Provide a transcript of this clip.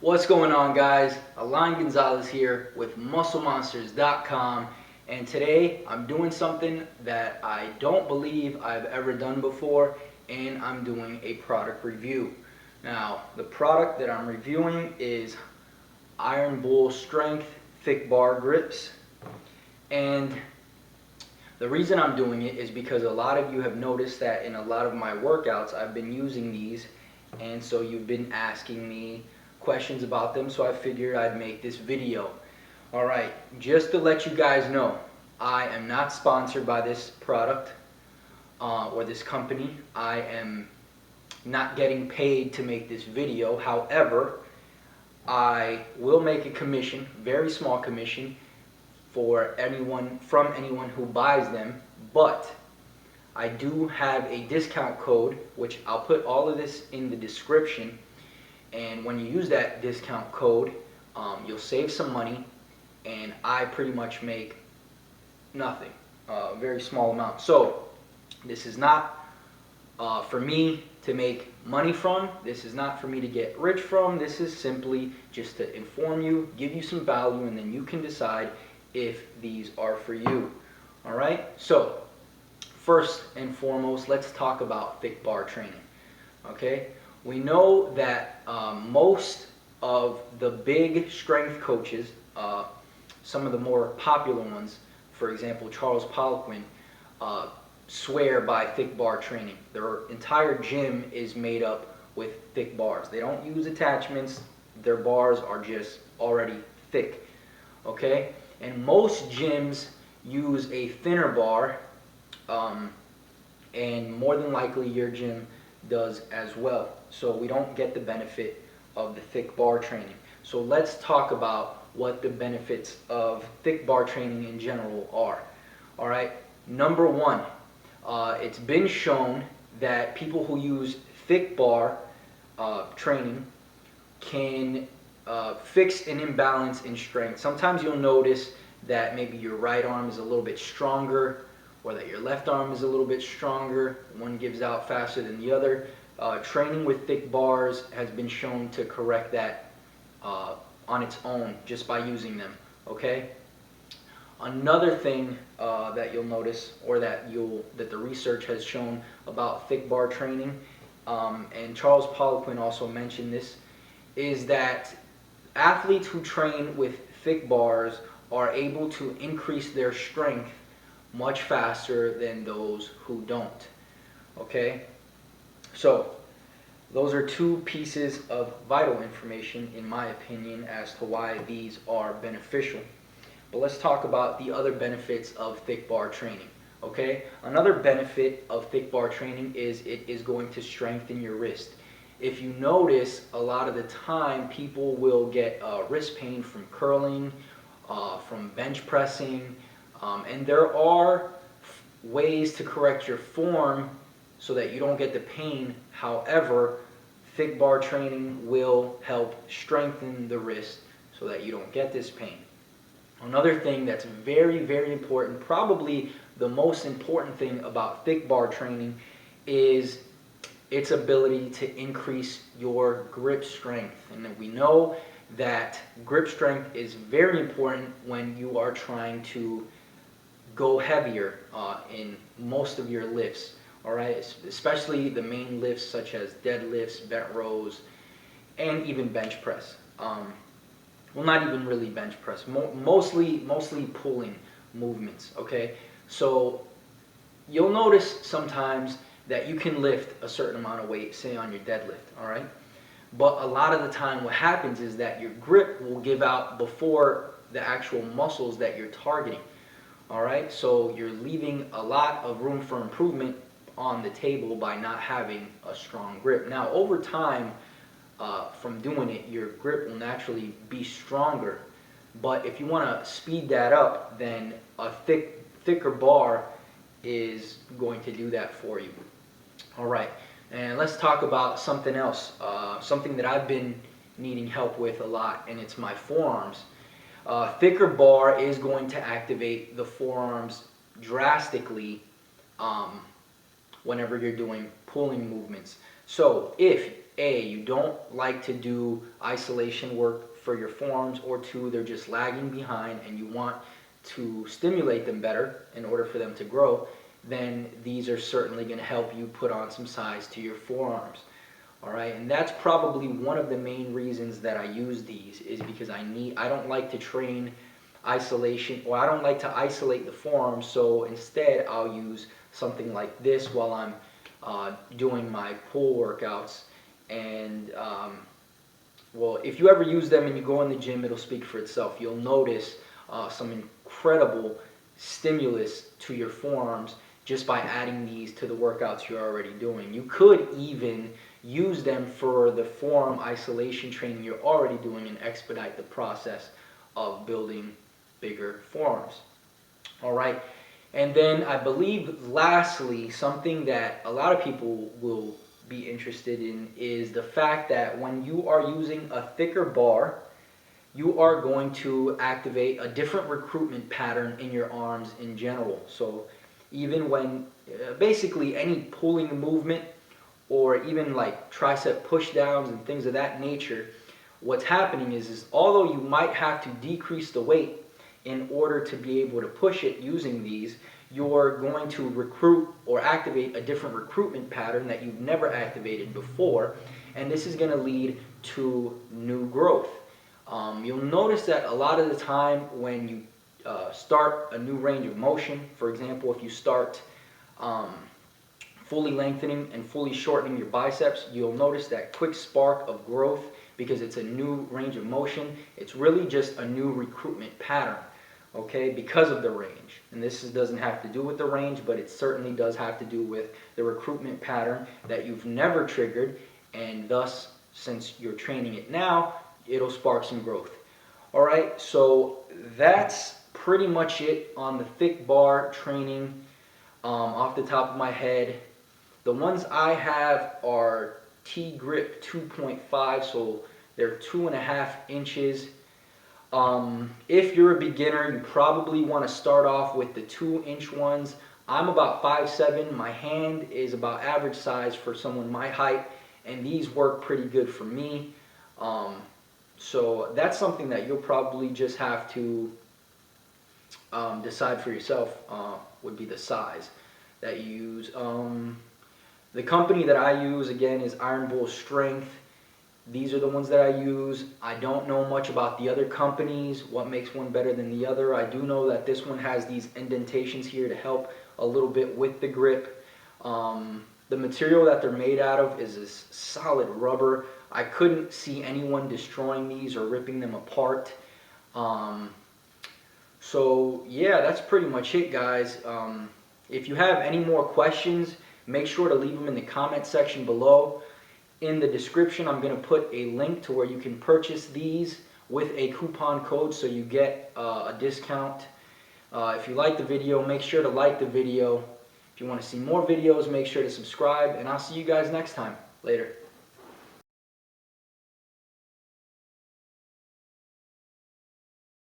What's going on, guys? Alain Gonzalez here with MuscleMonsters.com, and today I'm doing something that I don't believe I've ever done before, and I'm doing a product review. Now, the product that I'm reviewing is Iron Bull Strength Thick Bar Grips, and the reason I'm doing it is because a lot of you have noticed that in a lot of my workouts I've been using these, and so you've been asking me questions about them, so I figured I'd make this video. Alright, just to let you guys know, I am not sponsored by this product or this company. I am not getting paid to make this video. However, I will make a commission, very small commission, from anyone who buys them, but I do have a discount code, which I'll put all of this in the description. And when you use that discount code, you'll save some money, and I pretty much make nothing, a very small amount. So this is not for me to make money from. This is not for me to get rich from. This is simply just to inform you, give you some value, and then you can decide if these are for you. All right? So first and foremost, let's talk about thick bar training. Okay? We know that most of the big strength coaches, some of the more popular ones, for example, Charles Poliquin, swear by thick bar training. Their entire gym is made up with thick bars. They don't use attachments. Their bars are just already thick. Okay? And most gyms use a thinner bar, and more than likely your gym does as well. So we don't get the benefit of the thick bar training. So let's talk about what the benefits of thick bar training in general are. All right, number one, it's been shown that people who use thick bar training can fix an imbalance in strength. Sometimes you'll notice that maybe your right arm is a little bit stronger, or that your left arm is a little bit stronger. One gives out faster than the other. Training with thick bars has been shown to correct that on its own just by using them. Okay. Another thing that you'll notice, or that the research has shown about thick bar training, and Charles Poliquin also mentioned this, is that athletes who train with thick bars are able to increase their strength much faster than those who don't. Okay? So, those are two pieces of vital information, in my opinion, as to why these are beneficial. But let's talk about the other benefits of thick bar training. Okay? Another benefit of thick bar training is it is going to strengthen your wrist. If you notice, a lot of the time people will get wrist pain from curling, from bench pressing, and there are ways to correct your form so that you don't get the pain. However, thick bar training will help strengthen the wrist so that you don't get this pain. Another thing that's very, very important, probably the most important thing about thick bar training, is its ability to increase your grip strength. And we know that grip strength is very important when you are trying to go heavier in most of your lifts. All right, especially the main lifts such as deadlifts, bent rows, and even bench press. Well, not even really bench press. Mostly pulling movements. Okay, so you'll notice sometimes that you can lift a certain amount of weight, say on your deadlift. All right, but a lot of the time, what happens is that your grip will give out before the actual muscles that you're targeting. All right, so you're leaving a lot of room for improvement on the table by not having a strong grip. Now, over time, from doing it, your grip will naturally be stronger. But if you want to speed that up, then a thicker bar is going to do that for you. All right, and let's talk about something else, something that I've been needing help with a lot, and it's my forearms. Thicker bar is going to activate the forearms drastically whenever you're doing pulling movements. So if A, you don't like to do isolation work for your forearms, or two, they're just lagging behind and you want to stimulate them better in order for them to grow, then these are certainly going to help you put on some size to your forearms. All right, and that's probably one of the main reasons that I use these, is because I don't like to train isolation, or I don't like to isolate the forearms, so instead I'll use something like this while I'm doing my pull workouts. And well, if you ever use them and you go in the gym, it'll speak for itself. You'll notice some incredible stimulus to your forearms just by adding these to the workouts you're already doing. You could even use them for the forearm isolation training you're already doing and expedite the process of building bigger forearms. All right, and then I believe lastly, something that a lot of people will be interested in is the fact that when you are using a thicker bar, you are going to activate a different recruitment pattern in your arms in general. So even when basically any pulling movement, or even like tricep push downs and things of that nature, what's happening is although you might have to decrease the weight in order to be able to push it using these, you're going to recruit or activate a different recruitment pattern that you've never activated before, and this is going to lead to new growth. You'll notice that a lot of the time when you start a new range of motion, for example, if you start fully lengthening and fully shortening your biceps, you'll notice that quick spark of growth because it's a new range of motion. It's really just a new recruitment pattern, okay, because of the range. And this doesn't have to do with the range, but it certainly does have to do with the recruitment pattern that you've never triggered, and thus, since you're training it now, it'll spark some growth. All right, so that's pretty much it on the thick bar training off the top of my head. The ones I have are T-grip 2.5, so they're 2.5 inches. If you're a beginner, you probably want to start off with the 2-inch ones. I'm about 5'7". My hand is about average size for someone my height, and these work pretty good for me. So that's something that you'll probably just have to decide for yourself, would be the size that you use. The company that I use, again, is Iron Bull Strength. These are the ones that I use. I don't know much about the other companies, what makes one better than the other. I do know that this one has these indentations here to help a little bit with the grip. The material that they're made out of is this solid rubber. I couldn't see anyone destroying these or ripping them apart. So yeah, that's pretty much it, guys. If you have any more questions, make sure to leave them in the comment section below. In the description, I'm going to put a link to where you can purchase these with a coupon code, so you get a discount. If you like the video, make sure to like the video. If you want to see more videos, make sure to subscribe, and I'll see you guys next time. Later.